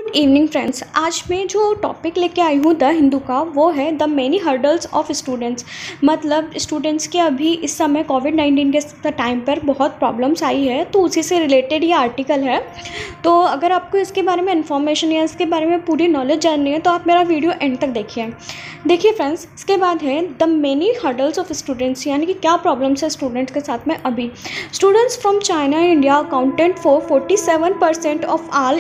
Evening friends, आज मैं जो टॉपिक लेके आई हूँ द हिंदू का, वो है the many hurdles of students. मतलब स्टूडेंट्स के अभी इस समय कोविड-19 के टाइम पर बहुत प्रॉब्लम्स आई है, तो उसी से रिलेटेड ये आर्टिकल है। तो अगर आपको इसके बारे में इन्फॉर्मेशन या इसके बारे में पूरी नॉलेज जाननी है तो आप मेरा वीडियो एंड तक देखिए फ्रेंड्स। इसके बाद है the many hurdles of students, यानी कि क्या प्रॉब्लम्स है स्टूडेंट्स के साथ में अभी। Students from China and India accounted for 47% of all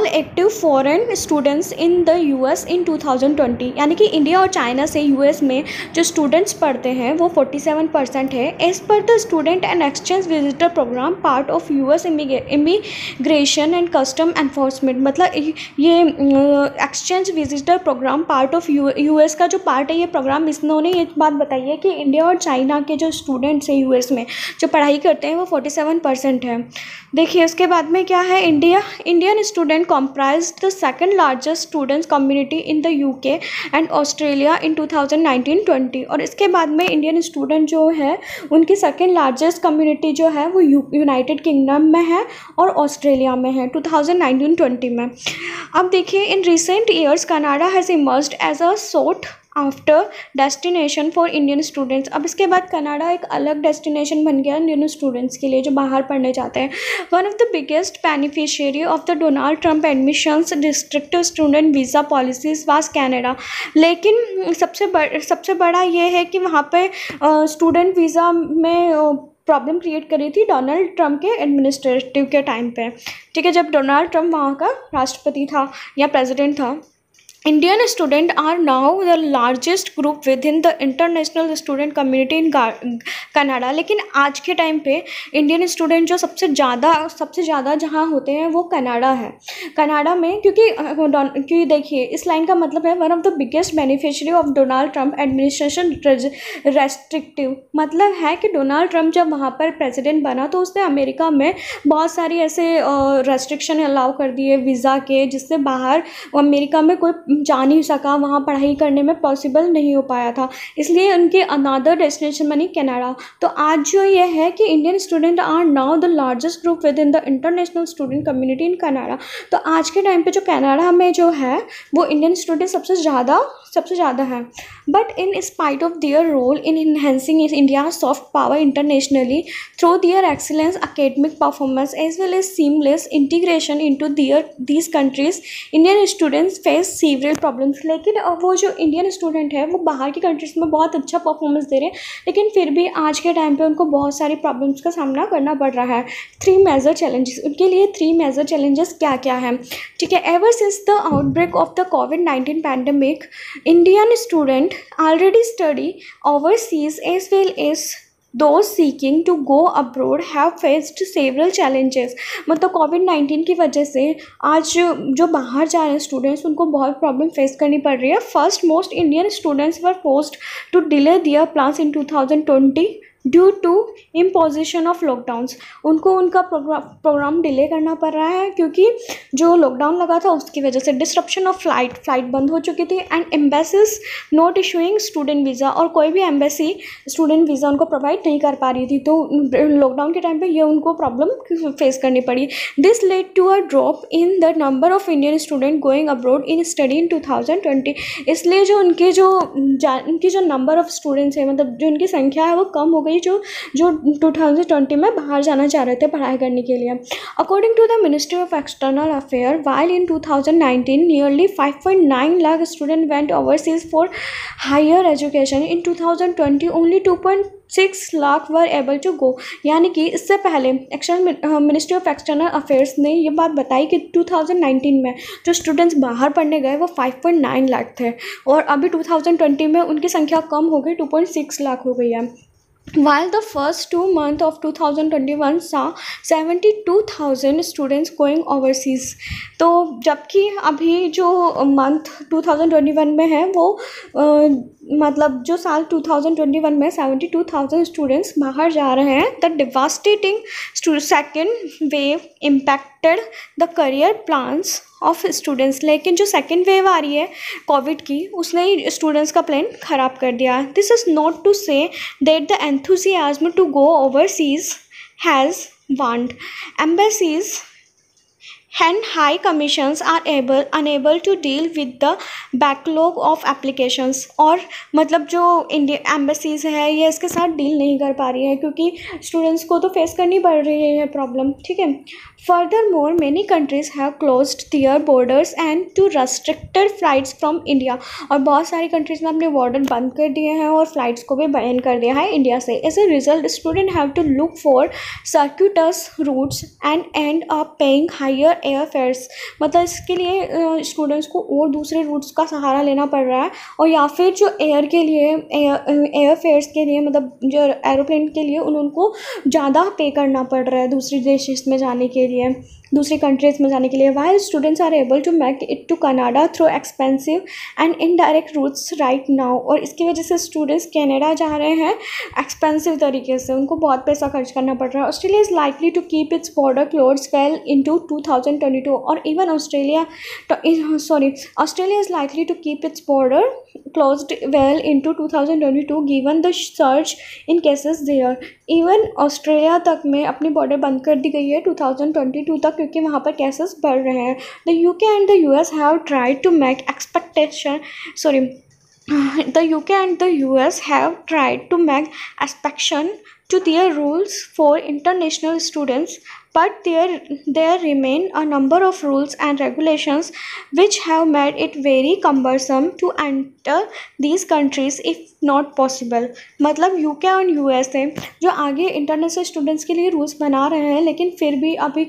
active foreign students in the US in 2020। यानी कि इंडिया और चाइना से यूएस में जो स्टूडेंट्स पढ़ते हैं वो 47% है। As per the student and exchange visitor program part of US immigration and custom enforcement. मतलब ये exchange visitor program part of US का जो पार्ट है ये प्रोग्राम, इन्होंने ये बात बताई है कि इंडिया और चाइना के जो स्टूडेंट्स हैं यूएस में जो पढ़ाई करते हैं वो 47% है। देखिए उसके बाद में क्या है, Indian student comprised the second largest students community in the UK and Australia in 2019-20। और इसके बाद में इंडियन स्टूडेंट जो है उनकी सेकेंड लार्जेस्ट कम्युनिटी जो है वो यूनाइटेड किंगडम में है और ऑस्ट्रेलिया में है 2019-20 में। अब देखिए, in recent years Canada has emerged as a sought after destination for Indian students. अब इसके बाद कनाडा एक अलग डेस्टिनेशन बन गया इंडियन स्टूडेंट्स के लिए जो बाहर पढ़ने जाते हैं। One of the biggest beneficiary of the Donald Trump admissions restrictive student visa policies was Canada. लेकिन सबसे बड़ा ये है कि वहाँ पे स्टूडेंट वीज़ा में प्रॉब्लम क्रिएट करी थी डोनाल्ड ट्रंप के एडमिनिस्ट्रेटिव के टाइम पे। ठीक है, जब डोनाल्ड ट्रंप वहाँ का राष्ट्रपति था या प्रेसिडेंट था। Indian students are now the largest group within the international student community in Canada. लेकिन आज के टाइम पे इंडियन स्टूडेंट जो सबसे ज़्यादा जहाँ होते हैं वो कनाडा है। कनाडा में क्योंकि देखिए इस लाइन का मतलब है one of the biggest beneficiary of Donald Trump administration restrictive. मतलब है कि डोनाल्ड ट्रंप जब वहाँ पर प्रेसिडेंट बना तो उसने अमेरिका में बहुत सारी ऐसे रेस्ट्रिक्शन अलाउ कर दिए वीज़ा के, जिससे बाहर अमेरिका में कोई जा नहीं सका, वहाँ पढ़ाई करने में पॉसिबल नहीं हो पाया था। इसलिए उनके अनदर डेस्टिनेशन बनी कनाडा। तो आज जो ये है कि Indian student are now the largest group within the international student community in Canada. तो आज के टाइम पे जो कनाडा में जो है वो इंडियन स्टूडेंट सबसे ज़्यादा है। But in spite of their role in enhancing India soft power internationally through their excellence academic performance as well as seamless integration into these countries, Indian students face several problems. लेकिन वो जो Indian student है वो बाहर की countries में बहुत अच्छा परफॉर्मेंस दे रहे हैं, लेकिन फिर भी आज के टाइम पे उनको बहुत सारी प्रॉब्लम्स का सामना करना पड़ रहा है। 3 मेजर चैलेंजेस उनके लिए, 3 मेजर चैलेंजेस क्या क्या हैं। ठीक है, ever since the outbreak of the कोविड-19 pandemic, Indian student already study overseas as well as those seeking to go abroad have faced several challenges। मतलब कोविड-19 की वजह से आज जो बाहर जा रहे हैं स्टूडेंट्स उनको बहुत प्रॉब्लम फेस करनी पड़ रही है। First most Indian students were forced to delay their plans in 2020 due to imposition of lockdowns. उनको उनका प्रोग्राम डिले करना पड़ रहा है क्योंकि जो लॉकडाउन लगा था उसकी वजह से डिस्ट्रप्शन ऑफ फ्लाइट बंद हो चुकी थी and embassies not issuing student visa, और कोई भी एम्बेसी स्टूडेंट वीज़ा उनको प्रोवाइड नहीं कर पा रही थी। तो लॉकडाउन के टाइम पे ये उनको प्रॉब्लम फेस करनी पड़ी। This led to a drop in the number of Indian student going abroad in study in 2020। इसलिए जो उनकी जो नंबर ऑफ स्टूडेंट्स है, मतलब जो उनकी संख्या है वो कम हो गई जो 2020 में बाहर जाना चाह रहे थे पढ़ाई करने के लिए। According to the ministry of external affair, while in 2019 nearly 5.9 lakh student went overseas for higher education, in 2020 only 2.6 lakh were able to go. यानी कि इससे पहले मिनिस्ट्री ऑफ एक्सटर्नल अफेयर्स ने ये बात बताई कि 2019 में जो स्टूडेंट्स बाहर पढ़ने गए वो 5.9 लाख थे और अभी 2020 में उनकी संख्या कम हो गई, 2.6 लाख हो गई है। While the first 2 months of 2021 saw 72,000 students going overseas। तो जबकि अभी जो मंथ 2021 में है वो मतलब जो साल 2021 में 72,000 स्टूडेंट्स बाहर जा रहे हैं। The devastating second wave impacted the career plans of students. लेकिन जो सेकेंड वेव आ रही है कोविड की उसने स्टूडेंट्स का प्लान ख़राब कर दिया। This is not to say that the enthusiasm to go overseas has waned. Embassies and high commissions are unable to deal with the backlog of applications। और मतलब जो इंडिया एम्बेसीज है ये इसके साथ डील नहीं कर पा रही है क्योंकि स्टूडेंट्स को तो फेस करनी पड़ रही है प्रॉब्लम, ठीक है। Furthermore, many countries have closed their borders and to restricted flights from India। और बहुत सारी कंट्रीज़ में अपने बॉर्डर बंद कर दिए हैं और फ्लाइट्स को भी बैन कर दिया है इंडिया से। As a result student have to look for circuitous routes and end up paying higher air fares. मतलब इसके लिए स्टूडेंट्स को और दूसरे रूट्स का सहारा लेना पड़ रहा है, और या फिर जो एयर के लिए एयर फेयर्स के लिए मतलब जो एरोप्लेन के लिए उनको ज़्यादा पे करना पड़ रहा है दूसरी देशेस में जाने के लिए, दूसरी कंट्रीज़ में जाने के लिए। While students are able to make it to Canada through expensive and indirect routes right now. और इसकी वजह से स्टूडेंट्स कनाडा जा रहे हैं एक्सपेंसिव तरीके से, उनको बहुत पैसा खर्च करना पड़ रहा है। Australia is likely to keep its border closed well into 2022 और even Australia is likely to keep its border closed well into 2022 given the surge in cases there. Even Australia तक में अपनी बॉर्डर बंद कर दी गई है 2022 तक क्योंकि वहाँ पर केसेस बढ़ रहे हैं। The UK and the US have tried to make the UK and the US have tried to make exception to their rules for international students, but there remain a number of rules and regulations which have made it very cumbersome to enter these countries if not possible। मतलब UK और USA जो आगे international students के लिए rules बना रहे हैं, लेकिन फिर भी अभी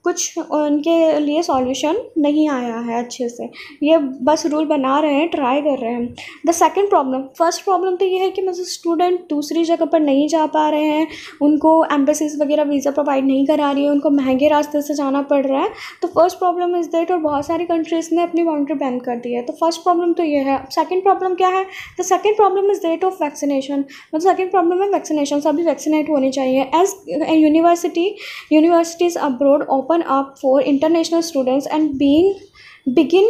कुछ उनके लिए सॉल्यूशन नहीं आया है अच्छे से, ये बस रूल बना रहे हैं, ट्राई कर रहे हैं। The second problem, first problem तो ये है कि मतलब स्टूडेंट दूसरी जगह पर नहीं जा पा रहे हैं, उनको एम्बेसीज वगैरह वीज़ा प्रोवाइड नहीं करा रही है, उनको महंगे रास्ते से जाना पड़ रहा है। तो फर्स्ट प्रॉब्लम इज़ दैट, और बहुत सारी कंट्रीज़ ने अपनी बाउंड्री बैन कर दी है। तो फर्स्ट प्रॉब्लम तो ये है। सेकेंड प्रॉब्लम क्या है? The second problem is that of vaccination. मतलब सेकेंड प्रॉब्लम है वैक्सीनेशन, सभी वैक्सीनेट होने चाहिए। As universities abroad open up for international students and begin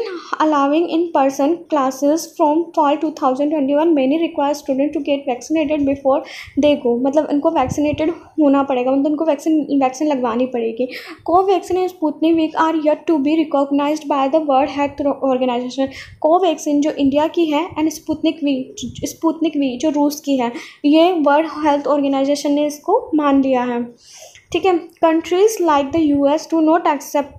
allowing in-person classes from fall 2021 many require students to get vaccinated before they go। मतलब इनको vaccinated होना पड़ेगा, मतलब इनको वैक्सीन लगवानी पड़ेगी। Covaxin and Sputnik V are yet to be recognised by the World Health Organisation. Covaxin जो India की है एंड स्पुतनिक वी जो रूस की है, ये वर्ल्ड हेल्थ ऑर्गेनाइजेशन ने इसको मान लिया है, ठीक है। Countries like the US do not accept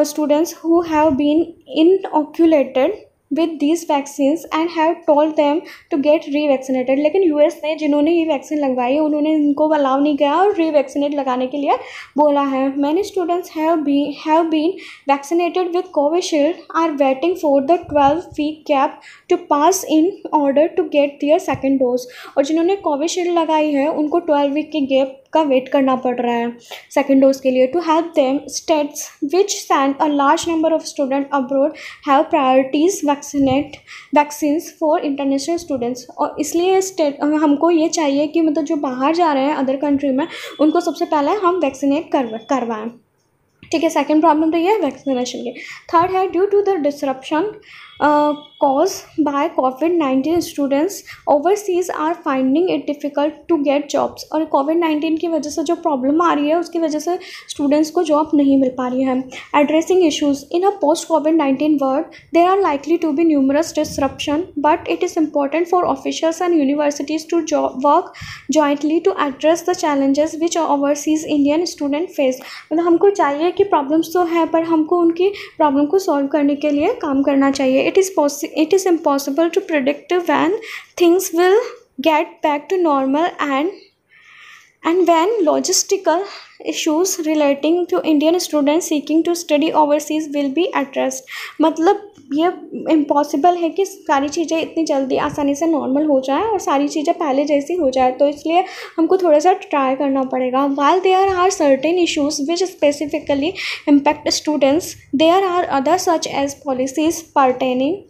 students who have been inoculated with these vaccines and have told them to get revaccinated। लेकिन US ने जिन्होंने ये वैक्सीन लगवाई है उन्होंने इनको अलाउ नहीं किया और रीवैक्सीनेट लगाने के लिए बोला है। Many students have been vaccinated with Covishield are waiting for the 12-week gap to pass in order to get their second dose. और जिन्होंने कोविशील्ड लगाई है उनको 12 वीक के गैप का वेट करना पड़ रहा है सेकेंड डोज के लिए। To help them states which send a large number of student abroad have priorities vaccinate vaccines for international students. और इसलिए हमको ये चाहिए कि मतलब जो बाहर जा रहे हैं अदर कंट्री में उनको सबसे पहले हम वैक्सीनेट करवाएं, ठीक है। सेकेंड प्रॉब्लम तो ये है वैक्सीनेशन की। थर्ड है due to the disruption caused by COVID-19 students overseas are finding it difficult to get jobs। और COVID-19 की वजह से जो प्रॉब्लम आ रही है उसकी वजह से स्टूडेंट्स को जॉब नहीं मिल पा रही है। Addressing issues in a post COVID-19 world there are likely to be numerous disruption but it is important for officials and universities to work jointly to address the challenges which overseas Indian student face. मतलब हमको चाहिए कि problems तो है पर हमको उनकी problem को सॉल्व करने के लिए काम करना चाहिए। It is impossible to predict when things will get back to normal and when logistical issues relating to Indian students seeking to study overseas will be addressed। मतलब ये इम्पॉसिबल है कि सारी चीज़ें इतनी जल्दी आसानी से नॉर्मल हो जाए और सारी चीज़ें पहले जैसी हो जाए, तो इसलिए हमको थोड़ा सा ट्राई करना पड़ेगा। While there are certain issues which specifically impact students, there are others such as policies pertaining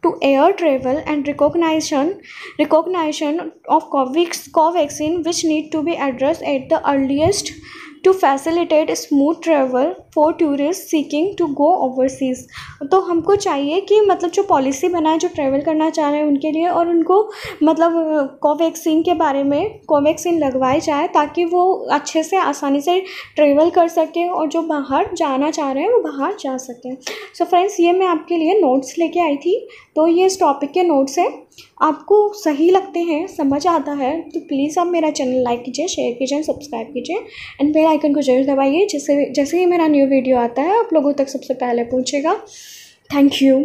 to air travel and recognition of Covaxin which need to be addressed at the earliest to facilitate smooth travel for tourist seeking to go overseas. तो हमको चाहिए कि मतलब जो policy बनाए जो travel करना चाह रहे हैं उनके लिए, और उनको मतलब कोवैक्सीन के बारे में कोवैक्सीन लगवाई जाए ताकि वो अच्छे से आसानी से ट्रैवल कर सकें और जो बाहर जाना चाह रहे हैं वो बाहर जा सकें। सो फ्रेंड्स, ये मैं आपके लिए नोट्स लेके आई थी। तो ये इस टॉपिक के नोट्स हैं, आपको सही लगते हैं, समझ आता है तो प्लीज़ आप मेरा चैनल लाइक कीजिए, शेयर कीजिए, सब्सक्राइब कीजिए एंड बेल आइकन को जरूर दबाइए, जैसे ही मेरा न्यू वीडियो आता है आप लोगों तक सबसे पहले पहुंचेगा। Thank you.